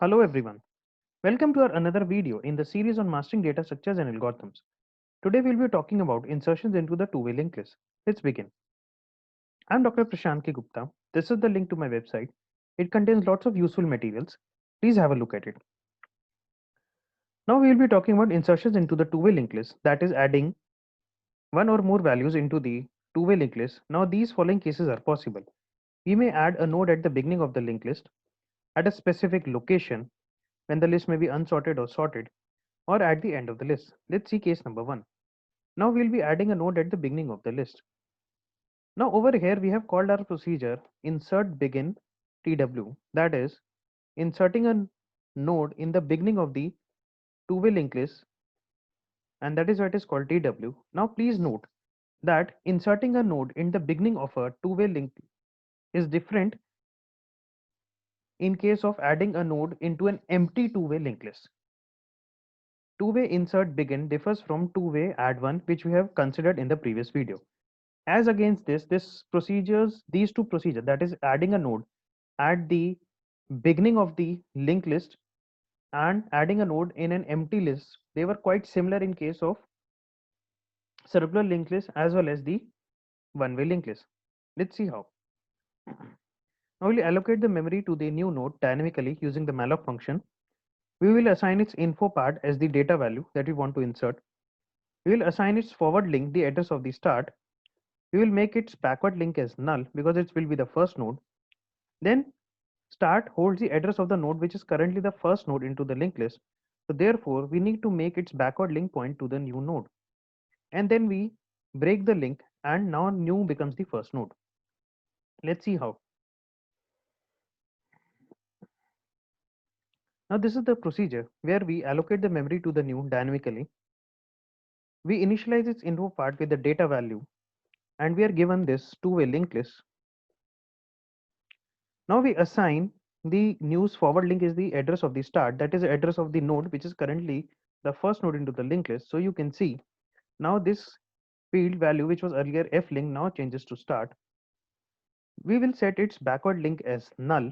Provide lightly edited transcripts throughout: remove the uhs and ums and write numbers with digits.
Hello everyone. Welcome to our another video in the series on mastering data structures and algorithms. Today we'll be talking about insertions into the two-way linked list. Let's begin. I'm Dr. Prashant K. Gupta. This is the link to my website. It contains lots of useful materials. Please have a look at it. Now we will be talking about insertions into the two-way linked list, that is adding one or more values into the two-way linked list. Now these following cases are possible. We may add a node at the beginning of the linked list, at a specific location when the list may be unsorted or sorted, or at the end of the list. Let's see case number 1. Now we'll be adding a node at the beginning of the list. Now over here we have called our procedure insert begin TW, that is inserting a node in the beginning of the two-way linked list, and that is why it is called TW. Now please note that inserting a node in the beginning of a two-way link is different in case of adding a node into an empty two-way linked list. Two-way insert begin differs from two-way add one, which we have considered in the previous video. As against these two procedures, that is adding a node at the beginning of the linked list and adding a node in an empty list, they were quite similar in case of circular linked list as well as the one-way linked list. Let's see how. Now we'll allocate the memory to the new node dynamically using the malloc function. We will assign its info part as the data value that we want to insert. We will assign its forward link the address of the start. We will make its backward link as null because it will be the first node. Then start holds the address of the node which is currently the first node into the linked list. So therefore, we need to make its backward link point to the new node. And then we break the link and now new becomes the first node. Let's see how. Now this is the procedure where we allocate the memory to the new dynamically. We initialize its info part with the data value and we are given this two-way linked list. Now we assign the news forward link is the address of the start, that is the address of the node which is currently the first node into the linked list. So you can see now this field value which was earlier f link now changes to start. We will set its backward link as null.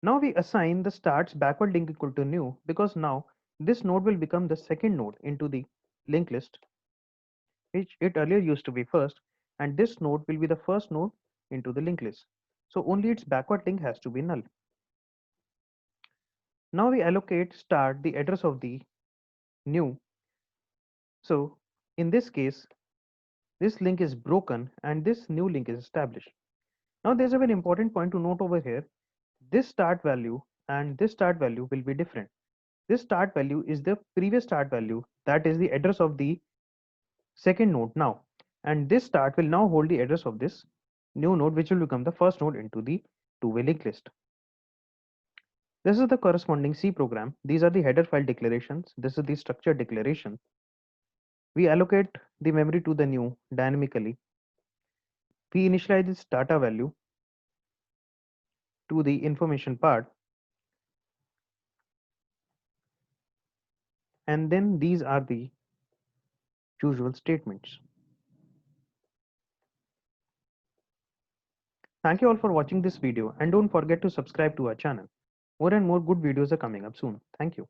Now we assign the start's backward link equal to new because now this node will become the second node into the linked list, which it earlier used to be first, and this node will be the first node into the linked list. So only its backward link has to be null. Now we allocate start the address of the new. So in this case, this link is broken and this new link is established. Now there's a very important point to note over here. This start value and this start value will be different. This start value is the previous start value, that is the address of the second node now. And this start will now hold the address of this new node, which will become the first node into the two-way linked list. This is the corresponding C program. These are the header file declarations. This is the structure declaration. We allocate the memory to the new dynamically. We initialize this data value to the information part. And then these are the usual statements. Thank you all for watching this video and don't forget to subscribe to our channel. More and more good videos are coming up soon. Thank you.